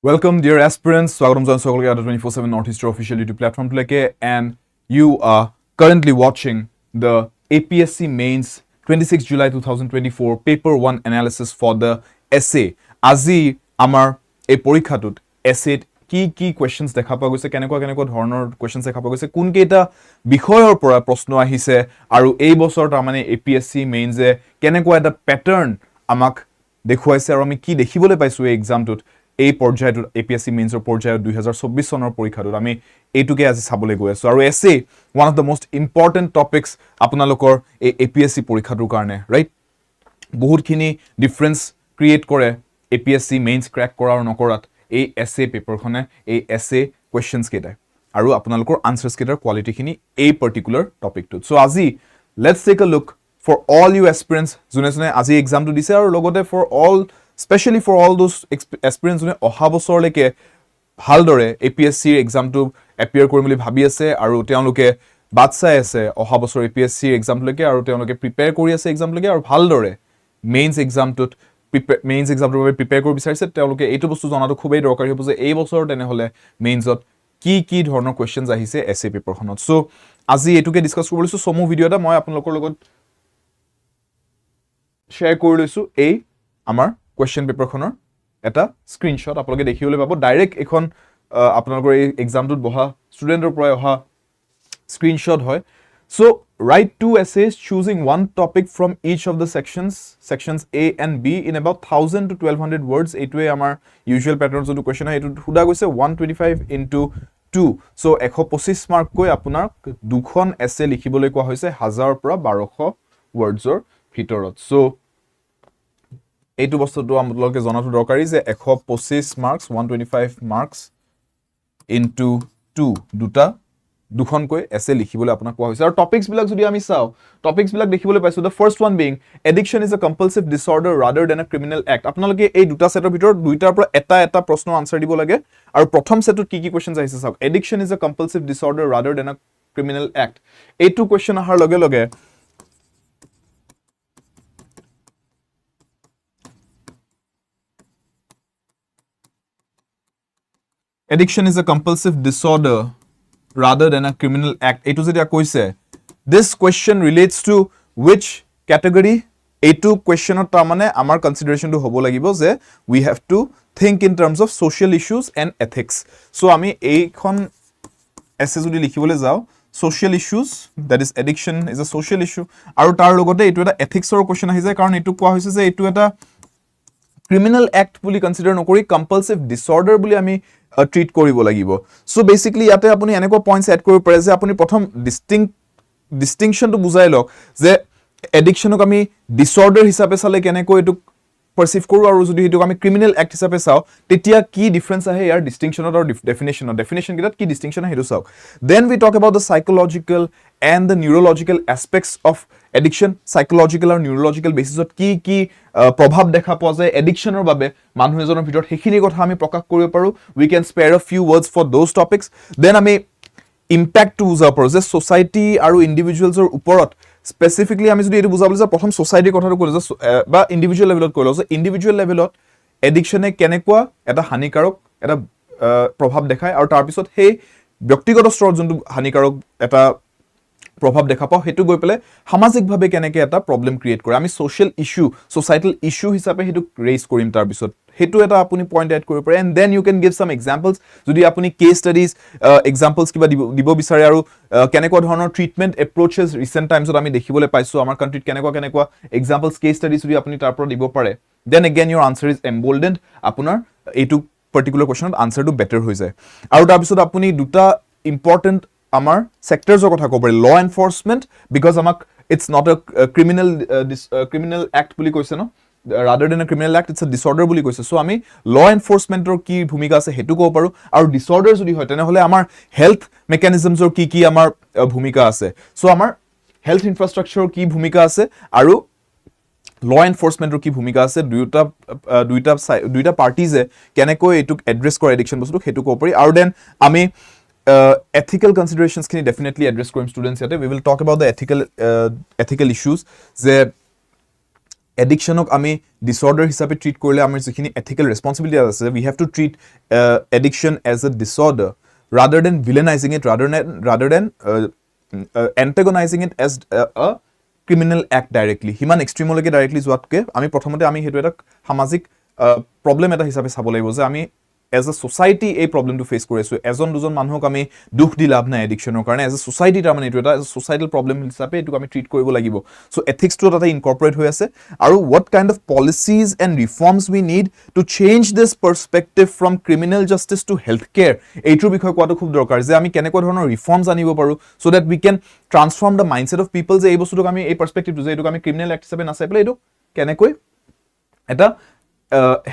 Welcome, dear aspirants. Swagatam Jan Sokolke at 24/7 Northeast official YouTube platform today, and you are currently watching the APSC Mains 26 July 2024 Paper 1 analysis for the essay. Azi amar a porikhatut essay কি questions দেখা পোৱা গৈছে কেনেকুৱা ধৰণৰ questions দেখা পোৱা গৈছে কোন কেইটা বিষয়ৰ পৰা প্ৰশ্ন আহিছে আৰু এই বছৰ তাৰ মানে APSC Mains এ কেনেকুৱা এটা প্যাটাৰ্ন আমাক দেখুৱাইছে আৰু আমি কি দেখিবলৈ পাইছো এই এক্সামটোত এই পৰ্যায়টোত APSC Mains ৰ পৰ্যায়ত 2024 চনৰ পৰীক্ষাটোত আমি এইটোকে আজি চাবলৈ গৈ আছো আৰু এসে one of the most important topics আপোনালোকৰ এই APSC পৰীক্ষাটোৰ কাৰণে ৰাইট বহুতখিনি ডিফাৰেন্স ক্ৰিয়েট কৰে APSC Mains ক্ৰ্যাক কৰা আৰু নকৰাত এই এসে পেপাৰখনে এই এসে কোৱেশ্চনছ কেইটা আৰু আপোনালোকৰ আনসাৰছ কেইটাৰ কোৱালিটিখিনি এই পাৰ্টিকুলাৰ টপিকটোত সো আজি let's take a look for all you aspirants জুনে আজি এক্সামটো দিছে আৰু লগতে for all especially for all those aspirants who অহা বছৰলৈকে ভালদৰে APSC এক্সামটো এপিয়াৰ কৰিম বুলি ভাবি আছে আৰু তেওঁলোকে বাট চাই আছে অহা বছৰ APSC এক্সামলৈকে আৰু তেওঁলোকে প্ৰিপেয়াৰ কৰি আছে এক্সামলৈকে আৰু ভালদৰে মেইনছ এক্সামটোত মেইনছ এক্সামটোৰ বাবে প্ৰিপেয়াৰ কৰিব বিচাৰিছে তেওঁলোকে এইটো বস্তু জনাটো খুবেই দৰকাৰী হ'ব যে এই বছৰ তেনেহলে মেইনছত কি ধৰণৰ কোৱেশ্চনছ আহিছে এসে পেপাৰখনত সো আজি এটোকে ডিসকাস কৰিব লৈছো সমু ভিডিও এটা মই আপোনালোকৰ লগত শ্বেয়াৰ কৰি লৈছো এই আমাৰ question paper খনৰ এটা স্ক্ৰিনশ্বট আপোনালোকে দেখিবলৈ পাব ডাইৰেক্ট এখন আপোনালোকৰ এই এক্সামটোত বহা ষ্টুডেন্টৰ পৰা অহা স্ক্ৰিনশ্বট হয় so write two essays choosing one topic from each of the sections A and B in about 1000 to 1200 words এইটোৱে আমাৰ ইউজুৱেল প্যাটাৰ্নছ অফ কোৱেশ্চন হয় এইটো হুদা গৈছে 125 into 2 সো 125 মাৰ্ক কৈ আপোনাৰ দুখন এছে লিখিবলৈ কোৱা হৈছে 1000 পৰা 1200 wordsৰ ভিতৰত সো এইটো বস্তুটো আপোনালোকে জনাটো দৰকাৰী যে 125 মাৰ্কস 125 মাৰ্কস ইনটু 2 দুখনকৈ এসে লিখিবলৈ আপোনাক কোৱা হৈছে আৰু টপিকস বিলাক যদি আমি চাও টপিকস বিলাক দেখিবলৈ পাইছো the first one being addiction is a compulsive disorder rather than a criminal act আপোনালোকে এই দুটা সেটৰ ভিতৰত দুইটাৰ পৰা এটা প্ৰশ্ন আনসাৰ দিব লাগে আৰু প্ৰথম সেটত কি কোৱেশ্চনছ আহিছে চাওক addiction is a compulsive disorder rather than a criminal act এইটো কোৱেশ্চন আহাৰ লগে লগে Addiction is a compulsive disorder rather than a criminal act. Etu jetia koise this question relates to which category? Etu question ot tamane amar consideration to hobo lagibo je we have to think in terms of social issues and ethics. So ami ei khon essay jodi likhibole jao social issues, that is addiction is a social issue aru tar logote etu eta ethics or question ahi jay karon etu koa hoise je etu eta criminal act বুলি consider নকৰি compulsive disorder বুলি আমি treat কৰিব লাগিব so basically ইয়াতে আপুনি এনেকুৱা পইণ্টস add কৰিব পাৰে যে আপুনি প্ৰথম ডিস্টিংকশনটো বুজাই লওক যে এডিকশনক আমি ডিসঅৰ্ডাৰ হিচাপে চালে কেনেকৈ এটো পাৰসিভ কৰো আৰু যদি এটো আমি ক্ৰিমিনেল এক্ট হিচাপে চাও তেতিয়া কি ডিফাৰেন্স আহে ইয়াৰ ডিস্টিংকশনত আৰু ডেফিনেশন কিটা কি ডিস্টিংকশন আহে চাওক then we talk about the psychological and the neurological aspects of addiction psychological আৰু নিউৰোলজিক্যাল বেসিছত কি প্ৰভাৱ দেখা পোৱা যায় এডিকশনৰ বাবে মানুহ এজনৰ ভিতৰত হেখিনি কথা আমি প্ৰকাশ কৰিব পাৰো we can spare a few words for those topics then আমি ইম্প্যাক্ট টু বুজা পাৰো যে সোসাইটি আৰু ইন্ডিভিজুৱেলছৰ ওপৰত স্পেসিফিকলি আমি যদি এটো বুজাবলৈ যা প্ৰথম সোসাইটিৰ কথাটো কলো বা ইন্ডিভিজুৱেল লেভেলত কলো যে ইন্ডিভিজুৱেল লেভেলত এডিকশনে কেনেকুৱা এটা হানিকাৰক এটা প্ৰভাৱ দেখায় আৰু তাৰ পিছত সেই ব্যক্তিগত স্তৰত যোনটো হানিকাৰক এটা প্ৰভাৱ দেখা পাও হেতু গৈ পেলে সামাজিকভাৱে কেনেকৈ এটা প্ৰবলেম ক্ৰিয়েট কৰে আমি সোশ্যাল ইস্যু সোসাইটাল ইস্যু হিচাপে হেতু ৰেইজ কৰিম তাৰ পিছত হেতু এটা আপুনি পইণ্ট এড কৰিব পাৰে and then you can give some examples যদি আপুনি কেস ষ্টাডিজ এক্সাম্পলস কিবা দিব বিচাৰে আৰু কেনেকুৱা ধৰণৰ ট্ৰিটমেন্ট এপ্ৰোচেছ ৰিসেন্ট টাইমছত আমি দেখিবলৈ পাইছো আমাৰ কান্ট্ৰিত কেনেকুৱা এক্সাম্পলস কেস ষ্টাডিজ যদি আপুনি তাৰ পৰা দিব পাৰে then again your answer is emboldened আপোনাৰ এইটো পাৰ্টিকুলাৰ কোৱেশ্চনত আনসাৰটো বেটাৰ হৈ যায় আৰু তাৰ পিছত আপুনি দুটা ইম্পৰ্টেন্ট আমাৰ সেক্টৰছৰ কথা ক'ব পাৰি ল এনফোৰ্সমেন্ট বিকজ আমাক it's not a criminal act বুলি কৈছে ন rather than a criminal act it's a disorder বুলি কৈছে সো আমি ল এনফোৰ্সমেন্টৰ কি ভূমিকা আছে হেতু ক'ব পাৰো আৰু ডিসঅৰ্ডাৰ যদি হয় তেনে হলে আমাৰ হেলথ মেকানিজমছৰ কি আমাৰ ভূমিকা আছে সো আমাৰ হেলথ ইনফ্ৰাষ্ট্ৰাকচাৰৰ কি ভূমিকা আছে আৰু ল এনফোৰ্সমেন্টৰ কি ভূমিকা আছে দুইটা পাৰ্টিজে কেনেকৈ এটুক এড্ৰেছ কৰে এডিকশন বস্তু হেতু ক'ব পাৰি আৰু দেন আমি ethical considerations can definitely address crime students yate we will talk about the ethical issues যে এডিকশ্যনক আমি ডিসঅৰ্ডাৰ হিচাপে ট্ৰিট কৰিলে আমাৰ যিখিনি এথিকেল ৰেছপন্সিবিলিটি আছে we have to treat addiction as a disorder rather than villainizing it, rather than antagonizing it as a criminal act directly. Himan extreme leke directly joatke ami prothomote ami hetu eta samajik problem eta hisabe sabo laibo je ami as a society a problem to face kori asu ejon dujon manhok ami dukh di labh na addiction or karone as a society ta mane etu eta societal problem hisabe etu ami treat koribo lagibo. So ethics to tata incorporate hoy ase aru what kind of policies and reforms we need to change this perspective from criminal justice to healthcare etu bikhoy koato khub dorkar je ami keneko dhoroner reforms anibo paru so that we can transform the mindset of people je ei bostu to ami ei perspective to je etu ami criminal act hisabe na sai pele etu kenekoi eta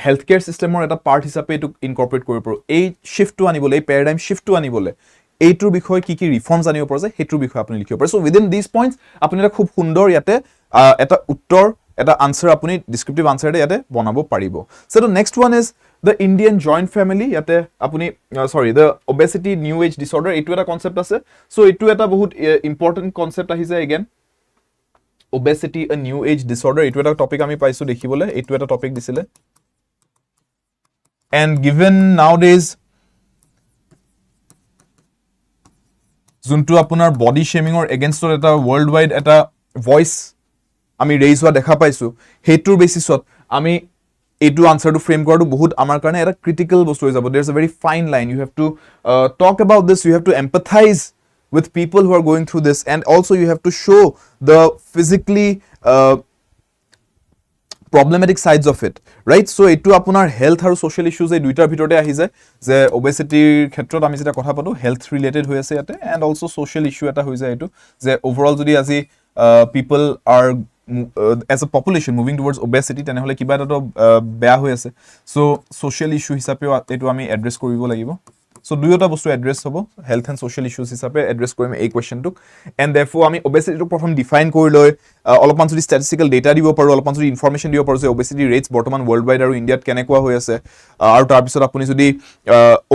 healthcare system or eta part hisabe etu incorporate koribo paru ei shift to anibole ei paradigm shift to anibole এইটোৰ বিষয় কি কি reforms আনিব পৰা যায় হেতুৰ বিষয় আপুনি লিখিব পাৰে সো উইদিন দিস পইণ্টস আপুনি এটা খুব সুন্দৰ ইয়াতে এটা উত্তৰ এটা আনসাৰ আপুনি ডেসক্ৰিপটিভ আনসাৰ ইয়াতে বনাব পাৰিব so the next one is the Indian joint family ইয়াতে আপুনি sorry the obesity new age disorder এইটো এটা কনসেপ্ট আছে সো এইটো এটা বহুত ইম্পৰ্টেন্ট কনসেপ্ট আহি যায় again obesity a new age disorder এইটো এটা টপিক আমি পাইছো দেখিবলে এইটো এটা টপিক দিছিলে and given nowadays যোনটো আপোনাৰ বডি শেমিংৰ এগেইনষ্টৰ এটা ওয়াৰ্ল্ড ওয়াইড এটা ভয়েস আমি ৰেইজ হোৱা দেখা পাইছো হেতুৰ বেসিছত আমি এইটো আনসাৰটো ফ্ৰেম কৰাটো বহুত আমাৰ কাৰণে এটা ক্ৰিটিক্যাল বস্তু হৈ যাব there is a very fine line you have to talk about this you have to empathize with people who are going through this and also you have to show the physically problematic sides of it right so etu apunar health aru social issues ei duitar bhitorte ahi jay je obesity khetrot ami jeta kotha patu health related hoy ase ate and also social issue eta hoy jay etu je overall jodi aji people are as a population moving towards obesity tene hole kiba eta to beya hoy ase so social issue hisabe etu ami address koribo lagibo so দুইটা বস্তু address হ'ব health and social issues হিচাপে address কৰিম এই কোৱেশ্চনটো and দেৰফৰ আমি obesity টো প্ৰথম define কৰি লৈ অলপমান যদি ষ্টেটিষ্টিকেল ডেটা দিব পাৰো অলপমান যদি ইনফৰমেশন দিব পাৰো যে obesity ৰেটস বৰ্তমান ওয়াৰ্ল্ড ওয়াইড আৰু ইণ্ডিয়াত কেনেকুৱা হৈ আছে আৰু তাৰ পিছত আপুনি যদি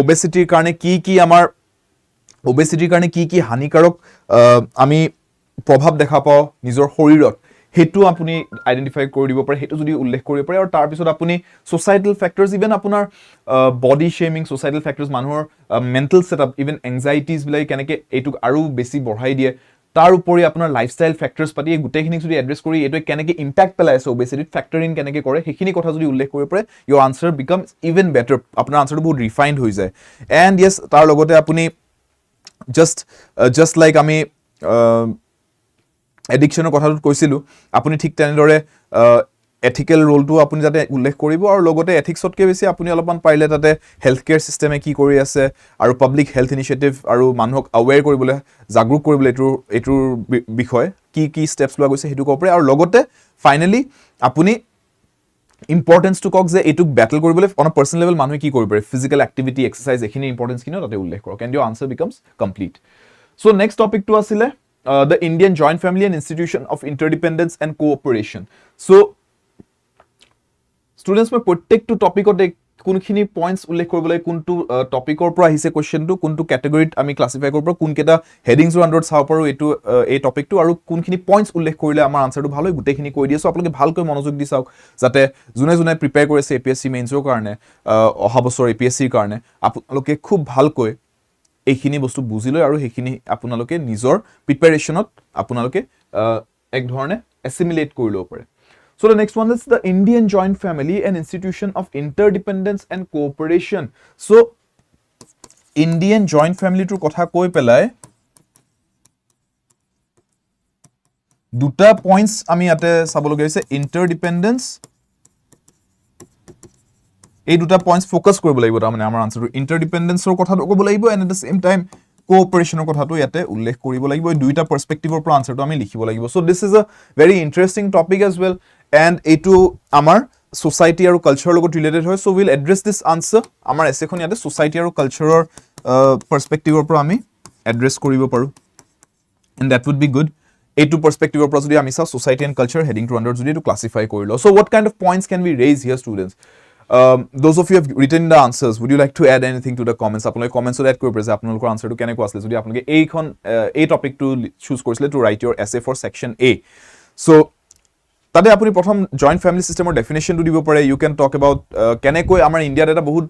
obesity কাৰণে কি আমাৰ obesity কাৰণে কি হানিকাৰক আমি প্ৰভাৱ দেখা পাও নিজৰ শৰীৰত হেতু আপুনি আইডেন্টিফাই কৰি দিব পাৰে হেতু যদি উল্লেখ কৰিব পাৰে আৰু তাৰ পিছত আপুনি সোসাইটাল ফ্যাক্টৰস ইভেন আপোনাৰ বডি শেমিং সোসাইটাল ফ্যাক্টৰস মানুহৰ মেন্টাল সেটআপ ইভেন এংজাইটিজ বিলাই কেনেকে এটুক আৰু বেছি বঢ়াই দিয়ে তাৰ উপৰি আপোনাৰ লাইফষ্টাইল ফ্যাক্টৰস পাতি গুটেখিনি যদি এড্ৰেছ কৰি এটো কেনেকে ইম্প্যাক্ট পেলাইছে obesity ফ্যাক্টৰ ইন কেনেকে কৰে হেখিনি কথা যদি উল্লেখ কৰিব পাৰে your answer becomes even better আপোনাৰ আনসাৰটো বহুত ৰিফাইন্ড হৈ যায় and yes তাৰ লগতে আপুনি just like আমি এডিকশনৰ কথাটো কৈছিলো আপুনি ঠিক তেনেদৰে এথিক্যাল ৰোলটো আপুনি যাতে উল্লেখ কৰিব আৰু লগতে এথিক্সতকে বেছি আপুনি অলপমান পাৰিলে তাতে হেলথ কেয়াৰ সিস্টেমে কি কৰি আছে আৰু পাব্লিক হেলথ ইনিশিয়েটিভ আৰু মানুহক আৱেৰ কৰিবলৈ জাগৰুক কৰিবলৈ এটোৰ বিষয় কি স্টেপস লোৱা গৈছে হেতু কপৰে আৰু লগতে ফাইনালি আপুনি ইম্পৰ্টেন্স টু কক যে এটুক ব্যাটল কৰিবলৈ অন আ পাৰ্সোনাল লেভেল মানুহে কি কৰিব পাৰে ফিজিক্যাল এক্টিভিটি এক্সাৰসাইজ এখিনি ইম্পৰ্টেন্স কিনো তাতে উল্লেখ কৰক and your answer becomes complete so next topic two আছিলে the Indian joint family and institution of interdependence and cooperation. So, students, my protective topic or কোনখিনি পয়েন্টস উল্লেখ কৰিবলৈ কোনটো টপিকৰ পৰা আহিছে কোৱেশ্চনটো কোনটো ক্যাটাগৰীত আমি ক্লাসিফাই কৰিব কোন কেটা হেডিংছৰ আন্ডাৰত চাও পাৰো এটো এই টপিকটো আৰু কোনখিনি পয়েন্টস উল্লেখ কৰিলে আমাৰ আনসাৰটো ভাল হয় গুটেখিনি কৈ দিছো আপোনালোকে ভালকৈ মনোযোগ দি চাওক যাতে জুনে প্ৰিপেয়াৰ কৰিছে APSC মেইনছৰ কাৰণে অহা বছৰ APSC ৰ কাৰণে আপোনালোকে খুব ভালকৈ এইখিনি বস্তু বুজি লয় আৰু হেখিনি আপোনালোকে নিজৰ প্ৰিপাৰেচনত আপোনালোকে এক ধৰণে এছিমিলেট কৰি লব পাৰে So the next one is the Indian joint family, an institution of interdependence and cooperation. So Indian joint family to kotha koi pelai duta points ami ate sabologe hoise interdependence এই দুটা পয়েন্টস ফোকাস কৰিব লাগিব তাৰমানে আমাৰ আনসাৰটো ইন্টাৰডিপেন্ডেন্সৰ কথাটো ক'ব লাগিব and at the same time কোঅপাৰেশনৰ কথাটো ইয়াতে উল্লেখ কৰিব লাগিব এই দুইটা পাৰ্সপেক্টিভৰ পৰা আনসাৰটো আমি লিখিব লাগিব so this is a very interesting topic as well and এটো আমাৰ সোসাইটি আৰু কালচাৰৰ লগত ৰিলেটেড হয় so will address this answer আমাৰ এছেখন ইয়াতে সোসাইটি আৰু কালচাৰৰ পাৰ্সপেক্টিভৰ পৰা আমি এড্ৰেছ কৰিব পাৰো and that would be good এইটো পাৰ্সপেক্টিভৰ পৰা যদি আমি চাও society and culture heading to under যদি এটো ক্লাসিফাই কৰি লও so what kind of points can we raise here students those of you have written the answers would you like to add anything to the comments apnalok comments add koribo je apnalok answer to keneko asle jodi apnaloke eikhon topic to choose korisile to write your essay for section A so তাতে আপুনি প্ৰথম joint family চিষ্টেমৰ ডেফিনেশ্যনটো দিব পাৰে U can talk about কেনেকৈ আমাৰ ইণ্ডিয়াত এটা বহুত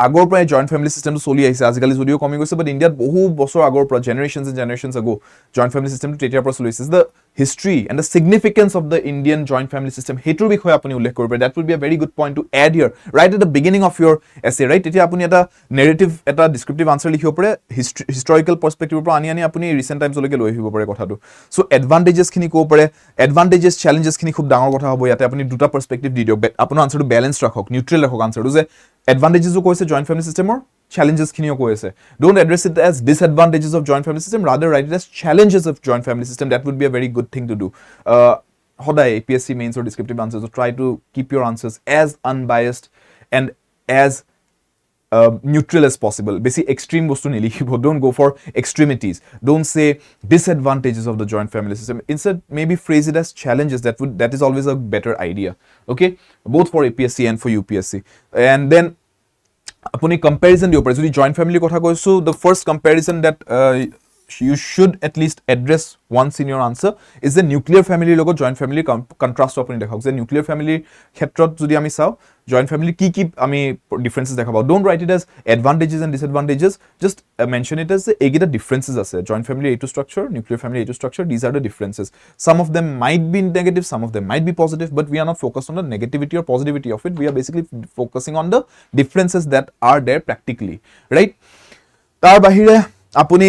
আগৰ পৰাই জইণ্ট ফেমিলি চিষ্টেমটো চলি আহিছে আজিকালি যদিও কমি গৈছে বাট ইণ্ডিয়াত বহু বছৰ আগৰ পৰা জেনেৰেশ্যনছ আগো জইণ্ট ফেমিলি চিষ্টেমটো তেতিয়াৰ পৰা চলি আহিছে the history and the significance of the Indian joint family system সেইটোৰ বিষয়ে আপুনি উল্লেখ কৰিব পাৰে that will be a very good point to add here right at the beginning of your essay right তেতিয়া আপুনি এটা নেৰেটিভ এটা ডিছক্ৰিপটিভ আনচাৰ লিখিব পাৰে হিষ্টৰিকেল পাৰ্চপেক্টিভৰ পৰা আনি আপুনি ৰিচেণ্ট টাইমছলৈকে লৈ আহিব পাৰে কথাটো চ' এডভান্টেজেছখিনি ক'ব পাৰে এডভান্টেজেছ চেলেঞ্জেছখিনি খুব ডাঙৰ কথা হ'ব ইয়াতে আপুনি দুটা পাৰ্চপেক্টিভ দি দিয়ক আপোনাৰ আনচাৰটো বেলেঞ্চ ৰাখক নিউট্ৰেল ৰাখক আনচাৰটো যে এডভান্টেজেছো কৈছে জইণ্ট ফেমিলি চিষ্টেমৰ challenges-khiniও কৈ আছে don't address it as disadvantages of joint family system rather write it as challenges of joint family system that would be a very good thing to do hoday APSC mains or descriptive answers so try to keep your answers as unbiased and as neutral as possible basic extreme bostu nelikhibo don't go for extremities don't say disadvantages of the joint family system instead maybe phrase it as challenges that is always a better idea okay both for APSC and for UPSC and then আপুনি comparison দিব পাৰে যদি joint ফেমিলিৰ কথা কৈছো the first comparison that you should at least address once in your answer is the nuclear family লগত joint family contrast আপুনি দেখাওক যে nuclear family ক্ষেত্ৰত যদি আমি চাও joint family কি আমি differences দেখাব don't write it as advantages and disadvantages just mention it as এইগিটা differences আছে joint family এইটো structure nuclear family এইটো structure these are the differences some of them might be negative some of them might be positive but we are not focused on the negativity or positivity of it we are basically focusing on the differences that are there practically right তাৰ বাহিৰে আপুনি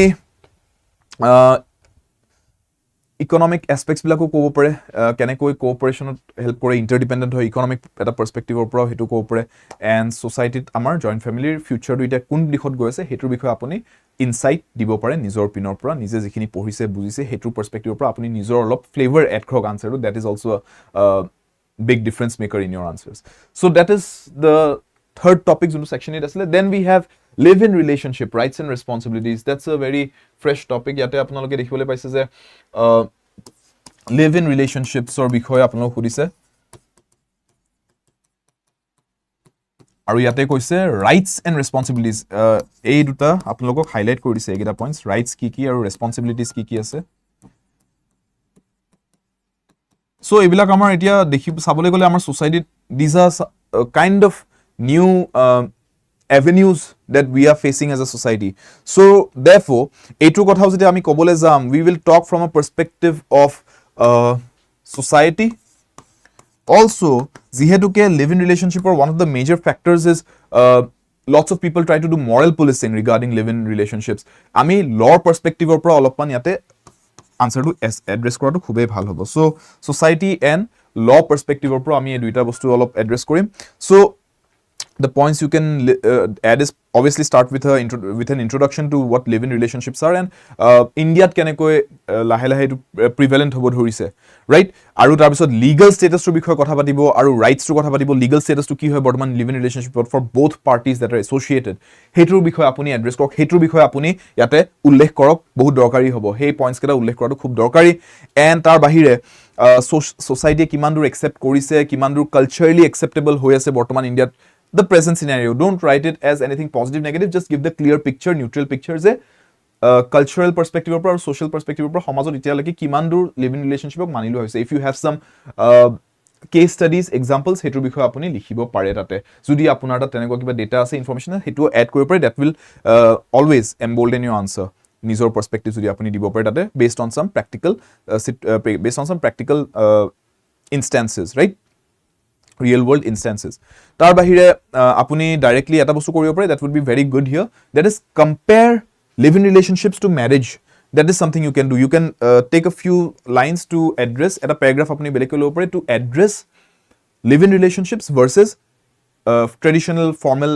economic এসপেক্টস বিলাকো ক'ব পাৰে কেনেকৈ কোঅপাৰেশনত help কৰে ইন্টাৰডিপেন্ডেন্ট হয় economic এটা পাৰ্সপেক্টিভৰ পৰা হেতু ক'ব পাৰে এন্ড সোসাইটিত আমাৰ জয়েন্ট ফেমিলিৰ ফিউচাৰটো এটা কোন দিশত গৈ আছে হেতুৰ বিষয়ে আপুনি ইনসাইট দিব পাৰে নিজৰ পিনৰ পৰা নিজে যিখিনি পঢ়িছে বুজিছে হেতুৰ পাৰ্সপেক্টিভৰ পৰা আপুনি নিজৰ অলপ ফ্লেভাৰ এড কৰক আনসাৰটো that is also big difference maker in your answers so that is the third topic in section 8 asle then we have live in relationship rights and responsibilities that's a very fresh topic yate apnaloke dekhibole paise je live in relationships or bikhoye apnalok khudise aru yate koise rights and responsibilities ei duta apnalok highlight kori dise egita points rights ki aru responsibilities ki ase so ebilak amar etia dekhi sabole gole amar society these are kind of new avenues that we are facing as a society so therefore etu kotha jodi ami kobole jam we will talk from a perspective of society also jihetuke live in relationship or one of the major factors is lots of people try to do moral policing regarding live in relationships ami law perspective or pora olopan yate answer to address korato khube bhal hobo so society and law perspective or pora ami ei duita bostu olop address korim so the points you can add is obviously start with an introduction to what live in relationships are and India kenekoi lahe lahe prevalent hobo dhorise right aru tar bisot legal status to bikhoy kotha patibo aru rights to kotha patibo legal status to ki hoy bortman live in relationship for both parties that are associated hetur bikhoy apuni address korok hetur bikhoy apuni yate ullekh korok bahut dorkari hobo hey points keta ullekh korato khub dorkari and tar bahire society kiman dur accept korise kiman dur culturally acceptable hoy ase bortman India the present scenario don't write it as anything positive negative just give the clear picture neutral picture je cultural perspective or social perspective or homazot itialeki kiman dur live in relationship ok manilu hoise if you have some case studies examples hetur bikhoy apuni likhibo pare tate jodi apunar ta teneko kiba data ase information hetu add koribo pare that will always embolden your answer nijor perspective jodi apuni dibo pare tate based on some practical instances right real world instances tar bahire apuni directly eta bostu koribo pare that would be very good here that is compare live in relationships to marriage that is something you can do you can take a few lines to address at a paragraph apuni beleke lobo pare to address live in relationships versus traditional formal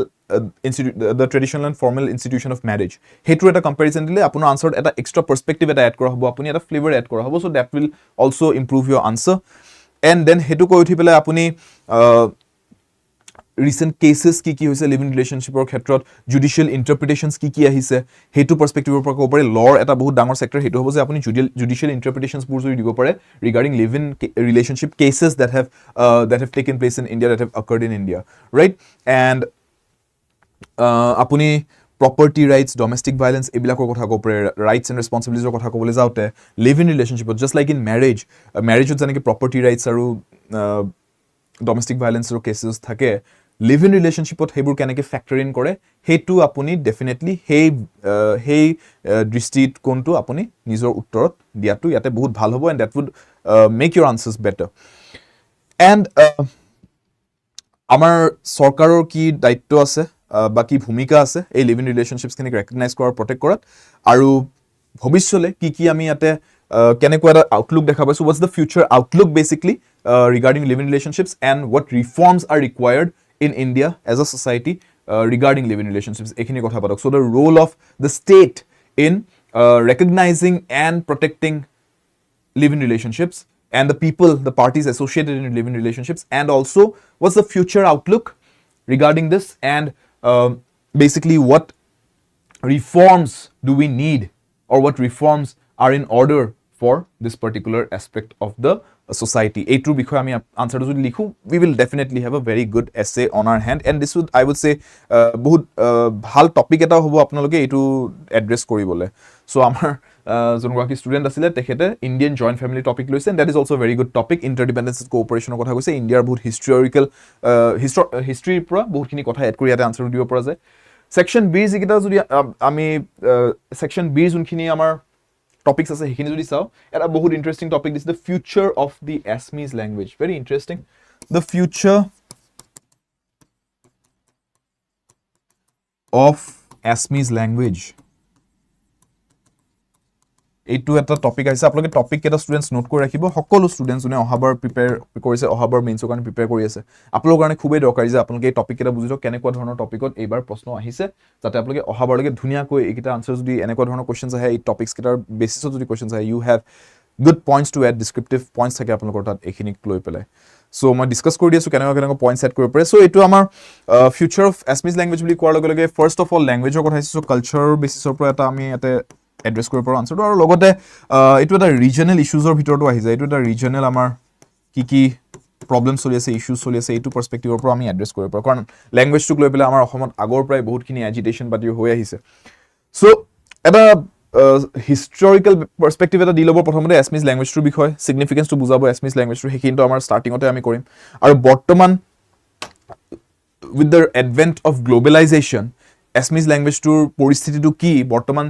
the traditional and formal institution of marriage hetu eta comparison dile apunar answer eta extra perspective eta add kora hobo apuni eta flavor add kora hobo so that will also improve your answer and then hetu koi uthi pele apuni recent cases ki hoise live in relationship or khetrot judicial interpretations ki ahise hetu perspective or ko pare law eta bahut dangor sector hetu hobo je apuni judicial interpretations pur jodi dibo pare regarding live in relationship cases that have taken place in India that have occurred in India right and apuni property rights, domestic violence, এইবিলাকৰ কথা ক'ব পাৰে, rights and responsibilities কথা ক'বলৈ যাওঁতে, live in relationship, just like in marriage, marriageত যেনেকৈ property rights আৰু domestic violence ৰ cases থাকে, live in relationshipত সেইবোৰ কেনেকৈ factor in কৰে, সেইটো আপুনি definitely সেই দৃষ্টিকোণটো আপুনি নিজৰ উত্তৰত দিয়াটো ইয়াতে বহুত ভাল হ'ব, and that would make your answers better. And আমাৰ চৰকাৰৰ কি দায়িত্ব আছে বা কি ভূমিকা আছে এই লিভ ইন ৰিলেশ্যনশ্বিপছখিনিক ৰেকগনাইজ কৰাৰ প্ৰটেক্ট কৰাত, আৰু ভৱিষ্যলে কি আমি ইয়াতে কেনেকুৱা এটা আউটলুক দেখা পাইছোঁ, what's the future outlook basically regarding live in relationships and what reforms are required in India as a society regarding live in relationships, এইখিনি কথা পাতক. So' the role of the state in recognizing and protecting live in relationships and the people, the parties associated in live in relationships, and also what's the future outlook regarding this, and basically what reforms do we need, or what reforms are in order for this particular aspect of the society. এইটোৰ বিষয়ে আমি আনসাৰটো যদি লিখো, we will definitely have a very good essay on our hand, and this would, I would say, বহুত ভাল topic এটা হ'ব আপোনালোকে এইটো এড্ৰেছ কৰিবলৈ. চ' আমাৰ যোনগৰাকী ষ্টুডেণ্ট আছিলে তেখেতে ইণ্ডিয়ান জইণ্ট ফেমিলি টপিক লৈছে, and that is also' very good topic. Interdependence কোঅপাৰেশ্যনৰ কথা কৈছে, ইণ্ডিয়াৰ বহুত হিষ্ট্ৰীৰ পৰা বহুতখিনি কথা এড কৰি ইয়াতে আনচাৰ দিব পৰা যায়. ছেকশ্যন বিৰ যিকেইটা যদি আমি ছেকশ্যন বিৰ যোনখিনি আমাৰ টপিক্স আছে সেইখিনি যদি চাওঁ, এটা বহুত ইণ্টাৰেষ্টিং টপিক দিছে, the future of the এছমিজ language. Very interesting. The future of এছমিজ language, এইটো এটা টপিক আহিছে. আপোনালোকে টপিক কেইটা ষ্টুডেণ্টছ নোট কৰি ৰাখিব. সকলো ষ্টুডেণ্টছ যোনে অহাবাৰ প্ৰিপেয়াৰ কৰিছে, অহাবাৰ মেইনছৰ কাৰণে প্ৰিপেয়াৰ কৰি আছে, আপোনালোকৰ কাৰণে খুবেই দৰকাৰী যে আপোনালোকে এই টপিক কেইটা বুজি লওক, কেনেকুৱা ধৰণৰ টপিকত এইবাৰ প্ৰশ্ন আহিছে, যাতে আপোনালোকে অহাবাৰলৈকে ধুনীয়াকৈ এইকেইটা আনচাৰ, যদি এনেকুৱা ধৰণৰ কুৱেশ্যনছ আহে, এই টপিকছ কেইটাৰ বেচিছত যদি কুৱেশ্যনছ আহে, you have good points to add, descriptive points থাকে আপোনালোকৰ তাত এইখিনিক লৈ পেলাই. চ' মই ডিছকাছ কৰি দি আছোঁ কেনেকুৱা পইণ্টছ এড কৰিব পাৰে. চ' এইটো আমাৰ ফিউচাৰ অফ এছমিজ লেংগুৱেজ বুলি কোৱাৰ লগে লগে ফাৰ্ষ্ট অফ অল লেংগুৱেজৰ কথা আহিছে. চ' কালচাৰৰ বেচিছৰ পৰা এটা আমি ইয়াতে এড্ৰেছ কৰিব পাৰোঁ আনচাৰটো, আৰু লগতে এইটো এটা ৰিজনেল ইছ্যুজৰ ভিতৰতো আহি যায়. এইটো এটা ৰিজনেল আমাৰ কি প্ৰব্লেম চলি আছে, ইছ্যুজ চলি আছে, এইটো পাৰ্চপেক্টিভৰ পৰা আমি এড্ৰেছ কৰিব পাৰোঁ, কাৰণ লেংগুৱেজটোক লৈ পেলাই আমাৰ অসমত আগৰ পৰাই বহুতখিনি এজিটেশ্যন পাতি হৈ আহিছে. চ' এটা হিষ্টৰিকেল পাৰ্চপেক্টিভ এটা দি ল'ব প্ৰথমতে এছমিজ লেংগুৱেজটোৰ বিষয়ে, ছিগনিফিকেঞ্চটো বুজাব এছমিজ লেংগুৱেজটো, সেইখিনিতো আমাৰ ষ্টাৰ্টিঙতে আমি কৰিম. আৰু বৰ্তমান with the advent of globalisation এছমিজ লেংগুৱেজটোৰ পৰিস্থিতিটো কি, বৰ্তমান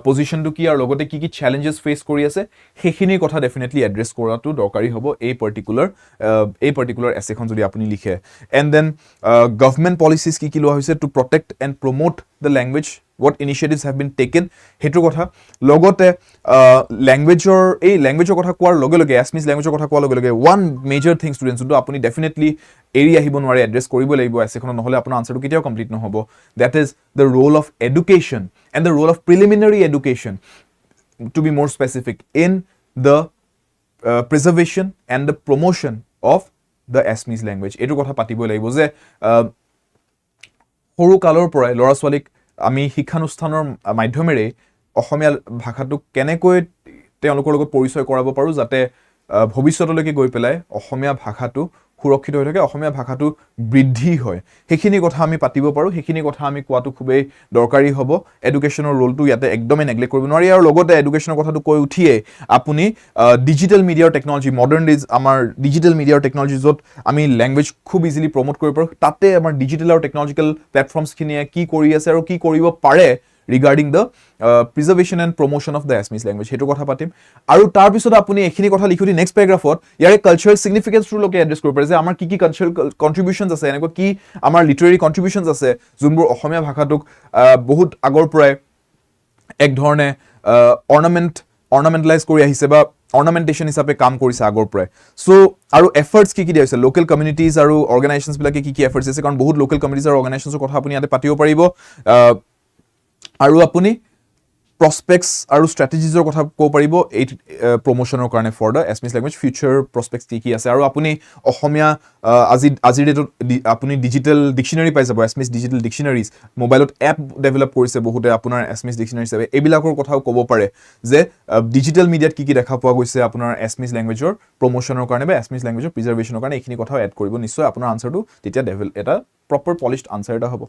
পজিশ্যনটো কি, আৰু লগতে কি চেলেঞ্জেছ ফেচ কৰি আছে, সেইখিনিৰ কথা ডেফিনেটলি এড্ৰেছ কৰাটো দৰকাৰী হ'ব এই পাৰ্টিকুলাৰ এছেখন যদি আপুনি লিখে. এণ্ড দেন গভৰ্ণমেণ্ট পলিচিছ কি লোৱা হৈছে to protect and promote the language, what initiatives have been taken, সেইটো কথা. লগতে লেংগুৱেজৰ কথা কোৱাৰ লগে লগে, এছমিজ লেংগুৱেজৰ কথা কোৱাৰ লগে লগে, ওৱান মেজৰ থিং ষ্টুডেণ্টছ যোনটো আপুনি ডেফিনেটলি এৰি আহিব নোৱাৰে, এড্ৰেছ কৰিব লাগিব এছেখনত, নহ'লে আপোনাৰ আনচাৰটো কেতিয়াও কমপ্লিট নহ'ব. That is the role of education and the role of preliminary education, to be more specific, in the preservation and the promotion of the Assamese language. এইটো কথা পাতিবই লাগিব যে সৰু কালৰ পৰাই ল'ৰা ছোৱালীক আমি শিক্ষানুষ্ঠানৰ মাধ্যমেৰে অসমীয়া ভাষাটোক কেনেকৈ তেওঁলোকৰ লগত পৰিচয় কৰাব পাৰোঁ, যাতে ভৱিষ্যতলৈকে গৈ পেলাই অসমীয়া ভাষাটো সুৰক্ষিত হৈ থাকে, অসমীয়া ভাষাটো বৃদ্ধি হয়, সেইখিনি কথা আমি পাতিব পাৰোঁ, সেইখিনি কথা আমি কোৱাটো খুবেই দৰকাৰী হ'ব. এডুকেশ্যনৰ ৰোলটো ইয়াতে একদমেই নেগলেক্ট কৰিব নোৱাৰি. আৰু লগতে এডুকেশ্যনৰ কথাটো কৈ উঠিয়ে আপুনি ডিজিটেল মিডিয়াৰ টেকনলজি, মডাৰ্ণ ডেজ আমাৰ ডিজিটেল মিডিয়াৰ টেকনলজি, য'ত আমি লেংগুৱেজ খুব ইজিলি প্ৰমোট কৰিব পাৰোঁ, তাতে আমাৰ ডিজিটেল আৰু টেকনলজিকেল প্লেটফৰ্মছখিনিয়ে কি কৰি আছে আৰু কি কৰিব পাৰে regarding the preservation and promotion of the Assamese language, সেইটো কথা পাতিম. আৰু তাৰপিছত আপুনি এইখিনি কথা লিখি নেক্সট পেৰাগ্ৰাফত ইয়াৰে কালচাৰেল ছিগনিফিকেঞ্চটোলৈকে এড্ৰেছ কৰিব পাৰে, যে আমাৰ কি কালচাৰেল কণ্ট্ৰিবিউশ্যনছ আছে, এনেকুৱা কি আমাৰ লিটাৰেৰী কণ্ট্ৰিবিউশ্যনছ আছে, যোনবোৰ অসমীয়া ভাষাটোক বহুত আগৰ পৰাই এক ধৰণে অৰ্নামেণ্টেলাইজ কৰি আহিছে বা অৰ্নামেণ্টেশ্যন হিচাপে কাম কৰিছে আগৰ পৰাই. চ' আৰু এফৰ্টছ কি দিয়া হৈছে, লোকেল কমিউনিটিজ আৰু অৰ্গেনাইজেশ্যনছবিলাকে কি এফৰ্টছ দিছে, কাৰণ বহুত লোকেল কমিউনিটিজ আৰু অৰ্গেনাইজেশ্যনছৰ কথা আপুনি ইয়াতে পাতিব পাৰিব. আৰু আপুনি প্ৰস্পেক্টছ আৰু ষ্ট্ৰেটেজিজৰ কথা ক'ব পাৰিব এই প্ৰমোশ্যনৰ কাৰণে for the Assamese language, future prospects কি আছে. আৰু আপুনি অসমীয়া আজিৰ ডেটত আপুনি ডিজিটেল ডিকশ্যনেৰী পাই যাব, এছমিজ ডিজিটেল ডিকশ্যনেৰীজ, মোবাইলত এপ ডেভেলপ কৰিছে বহুতে আপোনাৰ এছমিজ ডিকশ্যনেৰী হিচাপে, এইবিলাকৰ কথাও ক'ব পাৰে যে ডিজিটেল মিডিয়াত কি দেখা পোৱা গৈছে আপোনাৰ এছমিজ লেংগুৱেজৰ প্ৰমোশ্যনৰ কাৰণে বা এছমিজ লেংগুৱেজৰ প্ৰিজাৰ্ভেশ্যনৰ কাৰণে, এইখিনি কথাও এড কৰিব নিশ্চয় আপোনাৰ আনচাৰটো তেতিয়া এটা প্ৰপাৰ পলিশ্ড আনচাৰ এটা হ'ব.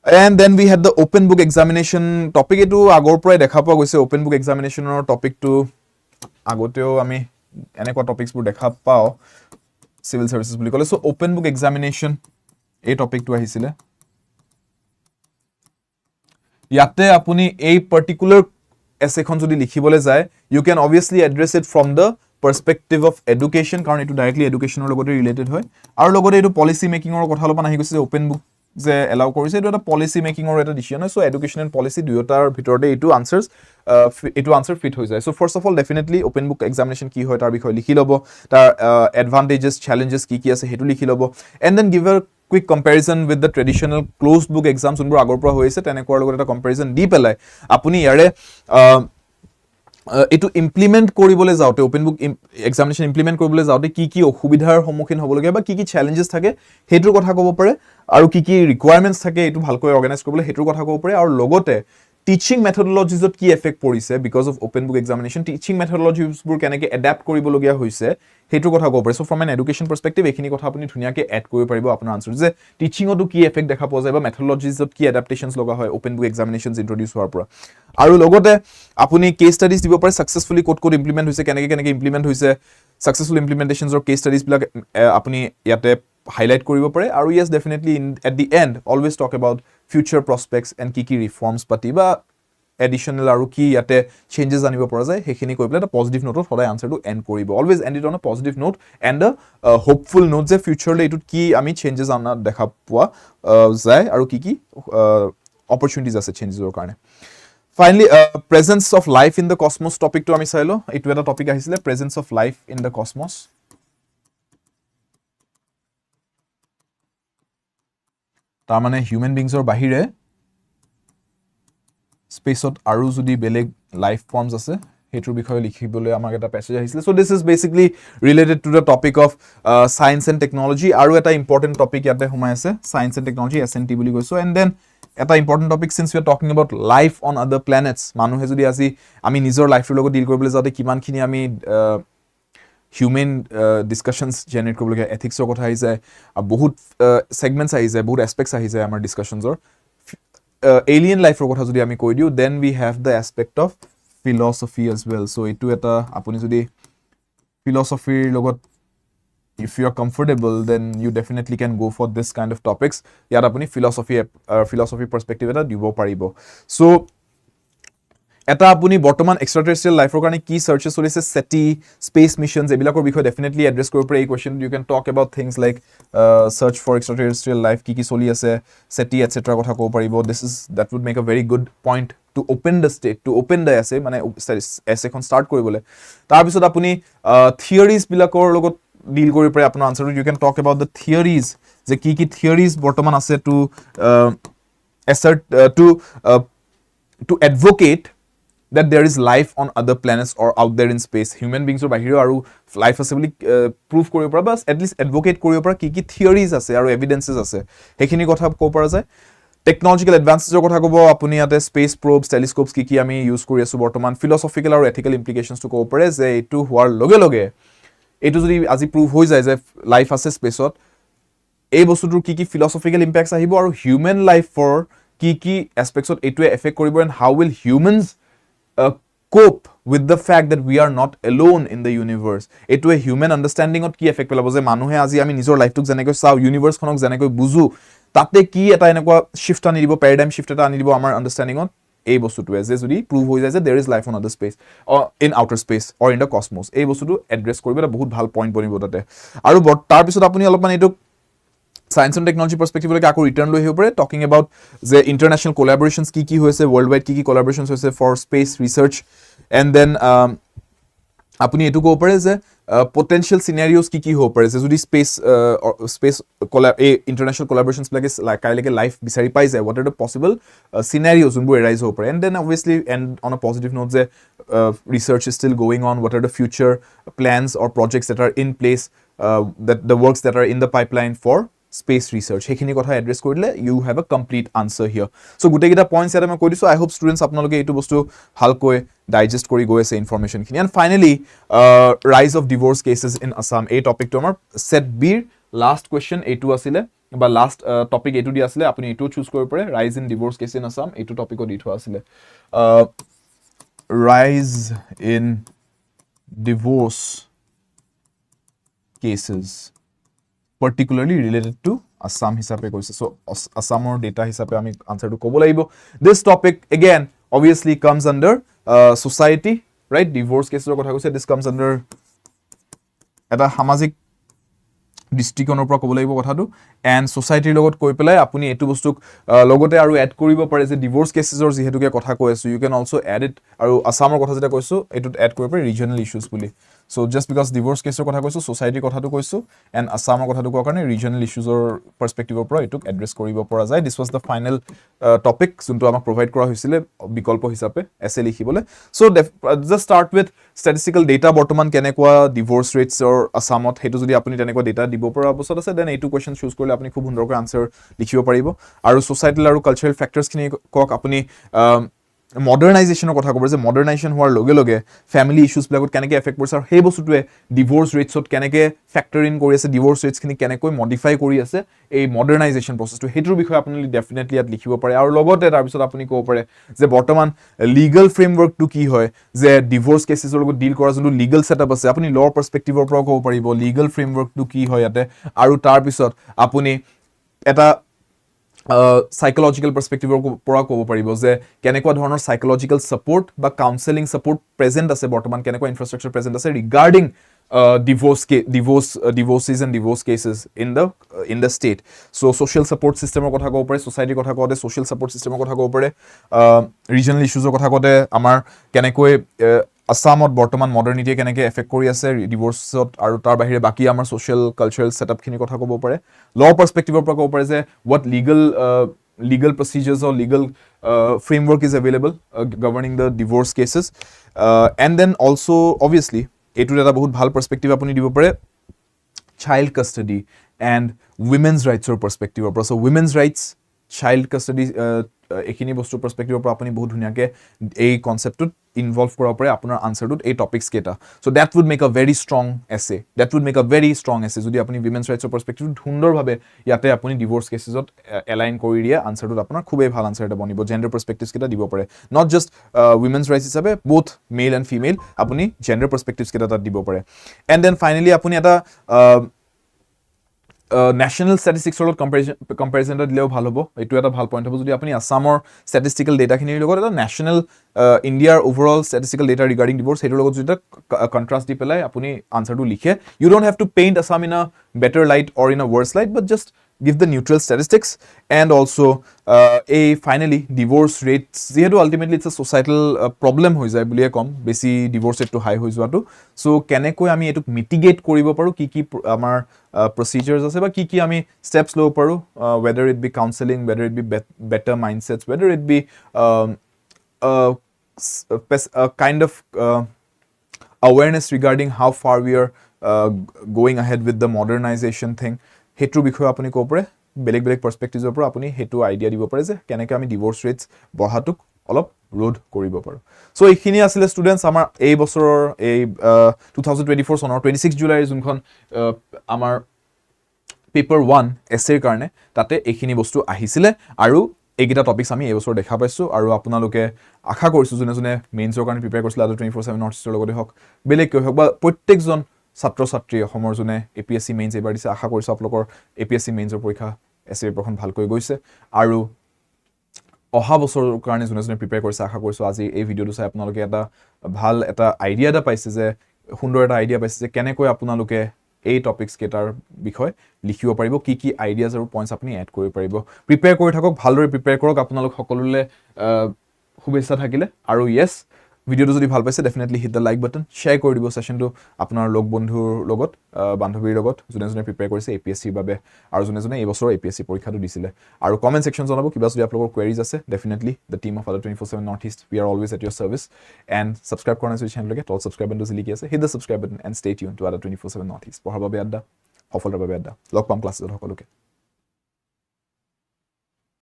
And then we had the open book examination topic. Etu agor prai dekha pa goise open book examination or topic to agoteo ami enekwa topics bur dekha pao civil services buli kole. So open book examination এই topic to ahisile. Yate apuni a particular essay khon jodi likhibole jay, you can obviously address it from the perspective of education, karon etu directly education or logote related hoy. Aru logote etu policy making or kotha lopan ahi goise open book যে allow কৰিছে এটো এটা policy মেকিংৰ এটা decision হয় so education and policy দুয়োটাৰ ভিতৰতে এটো answer fit হৈ যায় so first of all definitely open book examination কি হয় তাৰ বিষয় লিখি লব তাৰ এডভান্টেজেস চ্যালেঞ্জেস কি আছে হেতু লিখি লব and then give a quick comparison with the traditional closed book exam যোনবোৰ আগৰ পৰা হৈ আছে তেনেকুৱাৰ লগত এটা কম্পেৰিজন দি পেলাই আপুনি ইয়াৰে এটো ইমপ্লিমেন্ট কৰিবলৈ যাওতে ওপেন বুক এক্সামিনেশন ইমপ্লিমেন্ট কৰিবলৈ যাওতে কি কি অসুবিধাৰ সন্মুখীন হ'বলগীয়া বা কি কি চ্যালেঞ্জেস থাকে হেতুৰ কথা ক'ব পাৰে আৰু কি কি ৰিকোয়াৰমেন্টস থাকে এটো ভালকৈ অৰ্গানাইজ কৰিবলৈ হেতুৰ কথা ক'ব পাৰে আৰু লগতে টিচিং মেথডলজিজত কি এফেক্ট পৰিছে because of open book examination teaching মেথডলজিজবোৰ কেনেকৈ এডাপ্ট কৰিবলগীয়া হৈছে হেতুৰ কথা ক'ব পাৰে so from an education perspective এখিনি কথা আপুনি ধুনিয়াকৈ এড কৰিব পাৰিব আপোনাৰ আনসাৰ যে টিচিংতো কি এফেক্ট দেখা পোৱা যায় বা মেথডলজিজত কি এডাপ্টেশনস লগা হয় ওপেন বুক এক্সামিনেশনস ইন্ট্ৰোডিউস হোৱাৰ পৰা আৰু লগতে আপুনি কেস ষ্টাডিজ দিব পাৰে সাকসেসফুলি কোড ইমপ্লিমেন্ট হৈছে কেনেকৈ ইমপ্লিমেন্ট হৈছে সাকসেসফুল ইমপ্লিমেন্টেশনস অৰ কেস ষ্টাডিজ বিলাক আপুনি ইয়াতে highlight কৰিব পাৰে আৰু yes definitely at the end always talk about future prospects and কি reforms পাতি বা additional আৰু কি ইয়াতে changes আনিব পৰা যায় হেখিনি কৈ পেলাই এটা পজিটিভ নোটত সদায় আনসাৰটো এন্ড কৰিব always end it on a positive note and a hopeful note যে futurely এটুত কি আমি changes আনা দেখা পোৱা যায় আৰু কি opportunities আছে changes ৰ কাৰণে finally presence of life in the cosmos topic to আমি চাইলো এটো এটা টপিক আহিছিলে presence of life in the cosmos তাৰ মানে হিউম্যান বিংছৰ বাহিৰে স্পেসত আৰু যদি বেলেগ লাইফ ফৰ্মস আছে হেতুৰ বিষয়ে লিখিবলৈ আমাক এটা প্যাসেজ আহিছিল so this is basically related to the topic of science and technology আৰু এটা ইম্পৰ্টেন্ট টপিক ইয়াতে সোমাই আছে সায়েন্স এন্ড টেকনলজি এসএনটি বুলি কৈছো এন্ড দেন এটা important topic since we are talking about life on আদাৰ প্ল্যানেটস মানুহে যদি আজি আমি নিজৰ লাইফৰ লগত ডিল কৰিবলৈ যাওঁতে কিমানখিনি আমি human discussions generate কৰিবলৈ ethics ৰ কথা আহি যায় বহুত segments আহি যায় বহুত aspects আহি যায় আমাৰ discussions ৰ alien life ৰ কথা যদি আমি কৈ দিও then we have the aspect of philosophy as well so এটো এটা আপুনি যদি philosophy ৰ লগত if you are comfortable then you definitely can go for this kind of topics ইয়াত আপুনি philosophy perspective এটা দিব পাৰিব so এটা আপুনি বৰ্তমান এক্সট্ৰাটেৰেষ্ট্ৰিয়েল লাইফৰ কাৰণে কি সাৰ্চেছ চলিছে SETI স্পেস মিশনস এবিলাকৰ বিষয়ে ডেফিনেটলি এড্ৰেছ কৰিব পাৰে এই question you can talk about things like search for extraterrestrial life কি চলি আছে SETI এটসেট্ৰা কথা ক'ব পাৰিব this is that would make a very good point to open the state to open the essay মানে এছেখন ষ্টাৰ্ট কৰিবলৈ তাৰ পিছত আপুনি থিয়ৰিজ বিলাকৰ লগত ডিল কৰিব পাৰে আপোনাৰ আনসাৰটো you can talk about the theories যে কি থিয়ৰিজ বৰ্তমান আছে to assert to advocate that there is life on other planets or out there in space human beings or bahiro aru life ase boli prove koribo para bas at least advocate koribo para ki theories ase aru evidences ase hekhini kotha ko para jay technological advances or kotha kobo apuni ate space probes telescopes ki ami use kori asu bortoman philosophical aru ethical implications to ko pare je etu hoar loge etu jodi aji prove hoi jay je life ase space ot ei bostutur ki philosophical impacts ahibo aru human life for ki aspects ot etu affect koribo and how will humans cope with the fact that we are not alone in the universe etu a human understanding ot ki effect pelabo je manuhe aji ami nijor life tuk janekoi saw universe khonok janekoi buzu tate ki eta enekwa shift ani dibo paradigm shift eta ani dibo amar understanding ot ei bostu tu je jodi prove hoi jay je there is life on other space or in outer space or in the cosmos ei bostu tu address koribo eta bahut bhal point bonibo tate aru tar pisot apuni olopman etu science and technology perspective like ako return lo hopare talking about the international collaborations ki hoise worldwide ki collaborations hoise for space research and then apuni etu ko pare je potential scenarios ki hopare je jodi space international collaborations like kaileke life bisari pai jay what are the possible scenarios unbo arise hopare and then obviously and on a positive note je research is still going on what are the future plans or projects that are in place that the works that are in the pipeline for space research hekhini kotha address korile you have a complete answer here so gute gita points eta moi koi disu I hope students apnaloke etu bostu halkoi digest kori goi ase information khini and finally rise of divorce cases in Assam a topic to amar set b last question etu asile বা last topic এইটো দি আছিলে আপুনি এইটো choose কৰিব পাৰে rise in divorce case in Assam এইটো টপিকত দি থোৱা আছিলে rise in divorce cases particularly related to Assam হিচাপে কৈছে so Assamৰ data হিচাপে আমি আনসাৰটো ক'ব লাগিব this topic again obviously comes under society right divorce cases কথা কৈছে this comes under এটা সামাজিক দৃষ্টিকোণৰ পৰা ক'ব লাগিব কথাটো and society লগত কৈ পেলাই আপুনি এটো বস্তুক লগতে আৰু এড কৰিব পাৰে যে ডিভোৰ্স কেছেছৰ যেহেতুকে কথা কৈ আছো you can also add it আৰু আসামৰ কথা যেটা কৈছো এটোত এড কৰিব পাৰে regional issues বুলি so just because divorce case কথা কৈছো society কথাটো কৈছো and আসামৰ কথাটো কোৱাৰ কাৰণে regional issues or perspective পৰা এটোক এড্ৰেছ কৰিব পৰা যায় this was the final topic যোনটো আমাক provide কৰা হৈছিল বিকল্প হিচাপে essay লিখিবলৈ so just start with statistical data বৰ্তমান কেনেকুৱা divorce rates or আসামত হেতু যদি আপুনি তেনেকুৱা data দিব পৰা অৱস্থা আছে then এইটো question choose কৰিলে আপুনি খুব সুন্দৰকৈ আনসাৰ লিখিব পাৰিব আৰু societal আৰু cultural factors খিনি কক আপুনি মডাৰ্নাইজেশনৰ কথা ক'ব যে মডাৰ্নাইজেশন হোৱাৰ লগে লগে ফ্যামিলি ইস্যুজ বিলাকত কেনেকৈ এফেক্ট কৰিছে আৰু সেই বস্তুটোৱে ডিভোৰ্স ৰেটছত কেনেকৈ ফ্যাক্টৰ ইন কৰি আছে ডিভোৰ্স ৰেটছ খিনি কেনেকৈ মডিফাই কৰি আছে এই মডাৰ্নাইজেশন প্ৰসেছটো হেতুৰ বিষয়ে আপুনি ডেফিনেটলি ইয়াত লিখিব পাৰে আৰু লগতে তাৰ পিছত আপুনি ক'ব পাৰে যে বৰ্তমান লিগ্যাল ফ্ৰেমৱৰ্কটো কি হয় যে ডিভোৰ্স কেছেছৰ লগত ডিল কৰা যোনটো লিগ্যাল সেটআপ আছে আপুনি লৰ পাৰ্সপেক্টিভৰ পৰা ক'ব পাৰিব লিগ্যাল ফ্ৰেমৱৰ্কটো কি হয় ইয়াতে আৰু তাৰ পিছত আপুনি এটা psychological perspective পৰা ক'ব পাৰিব যে কেনেকুৱা ধৰণৰ psychological support বা counseling support present আছে বৰ্তমান কেনেকুৱা infrastructure present আছে regarding divorces and divorce cases in the state so social support system কথা ক'ব পাৰে society কথা ক'তে social support system কথা ক'ব পাৰে regional issues কথা ক'তে আমাৰ কেনেকৈ আসামত বৰ্তমান মডাৰ্নিটি কেনেকৈ এফেক্ট কৰি আছে ডিভোৰ্সত আৰু তাৰ বাহিৰে বাকি আমাৰ সোশ্যাল কালচাৰাল সেটআপ খিনি কথা ক'ব পাৰে ল পাৰ্সপেক্টিভৰ পৰা ক'ব পাৰে যে what legal procedures or legal framework is available governing the divorce cases and then also obviously এটো এটা বহুত ভাল পাৰ্সপেক্টিভ আপুনি দিব পাৰে child custody and women's rights or perspective or so women's rights child custody এখিনি বস্তু পাৰ্সপেক্টিভৰ পৰা আপুনি বহুত ধুনিয়াকে এই কনসেপ্টত ইনভলভ কৰা পাৰে আপোনাৰ আনসাৰটোত এই টপিকস কেটা so that would make a very strong essay যদি আপুনি women's rights or perspective সুন্দৰভাৱে ইয়াতে আপুনি ডিভোৰ্স কেছেছত এলাইন কৰি দিয়ে আনসাৰটোত আপোনাৰ খুবেই ভাল আনসাৰ এটা বনিব জেন্ডাৰ পাৰ্সপেক্টিভস কেটা দিব পাৰে নট জাস্ট women's rights হিচাপে both male and female আপুনি জেন্ডাৰ পাৰ্সপেক্টিভস কেটা তাত দিব পাৰে এন্ড দেন ফাইনালি আপুনি এটা national statistics লগত comparison এটা দিলেও ভাল হ'ব এটো এটা ভাল পইণ্ট হ'ব যদি আপুনি আসামৰ statistical data খিনিৰ লগত এটা national India overall statistical data regarding divorce হেতৰ লগত যদি contrast দি পেলাই আপুনি আনসাৰটো লিখে you don't have to paint Assam in a better light or in a worse light but just give the neutral statistics and also finally divorce rates যেহেতু ultimately it's a societal problem হৈ যায় বুলিয়ে কম বেছি divorce rate to high হৈ যোৱাটো so কেনেকৈ আমি এটো mitigate কৰিব পাৰো কি কি আমাৰ procedures আছে বা কি আমি steps লব পাৰো whether it be counseling whether it be better mindsets whether it be a kind of awareness regarding how far we are going ahead with the modernization thing হেতুৰ বিষয়ে আপুনি ক'ব পাৰে বেলেগ বেলেগ পাৰ্সপেক্টিভৰ পৰা আপুনি হেতু আইডিয়া দিব পাৰে যে কেনেকৈ আমি ডিভোৰ্স ৰেটস বঢ়াটোক অলপ ৰোধ কৰিব পাৰো সো এইখিনি আছিল ষ্টুডেন্টস আমাৰ এই বছৰৰ এই 2024 চনৰ 26 জুলাইৰ যোনখন আমাৰ পেপাৰ 1 এছেৰ কাৰণে তাতে এইখিনি বস্তু আহিছিলে আৰু এইগিটা টপিকস আমি এই বছৰ দেখা পাইছো আৰু আপোনালোকে আশা কৰিছো জনে মেইনছৰ কাৰণে প্ৰিপেয়াৰ কৰিছিল আদৰ 24/7 নৰ্থ ইষ্টৰ লগতে হক বেলেগ কিয় হক বা প্ৰত্যেকজন ছাত্ৰ ছাত্ৰী অসমৰ জনে APSC মেইনছ এবাৰ দিছে আশা কৰিছো আপোনালোকৰ APSC মেইনছৰ পৰীক্ষা এছে পেপাৰখন ভালকৈ গৈছে আৰু অহা বছৰৰ কাৰণে জনে প্ৰিপেয়াৰ কৰিছে আশা কৰিছো আজি এই ভিডিওটো চাই আপোনালোকে এটা ভাল এটা আইডিয়া এটা পাইছে যে সুন্দৰ এটা আইডিয়া পাইছে যে কেনেকৈ আপোনালোকে এই টপিকস কেটাৰ বিষয় লিখিব পাৰিব কি আইডিয়াজ আৰু পইণ্টস আপুনি এড কৰিব পাৰিব প্ৰিপেয়াৰ কৰি থাকক ভালদৰে প্ৰিপেয়াৰ কৰক আপোনালোক সকলোলে শুভেচ্ছা থাকিলে আৰু ইয়েস ভিডিওটো যদি ভাল পাইছে definitely hit the like button share কৰি দিব সেশনটো আপোনাৰ লগ বন্ধুৰ লগত বান্ধৱীৰ লগত জনে প্ৰিপেয়াৰ কৰিছে APSCৰ বাবে আৰু জনে এই বছৰ APSC পৰীক্ষাটো দিছিলে আৰু কমেন্ট সেকশন জনাব কিবা যদি আপোনালোকৰ কোৱেৰিজ আছে ডেফিনেটলি দ্য টিম অফ আদৰ 24/7 north east we are always at your service and subscribe কৰা নাই চেনেলকে টল সাবস্ক্ৰাইব বাটনটো লিখি আছে hit the subscribe button and stay tuned to আদৰ 24/7 নৰ্থ ইষ্ট পঢ়াৰ বাবে আড্ডা সফলতাৰ বাবে আড্ডা লগ পাম ক্লাছত সকলোকে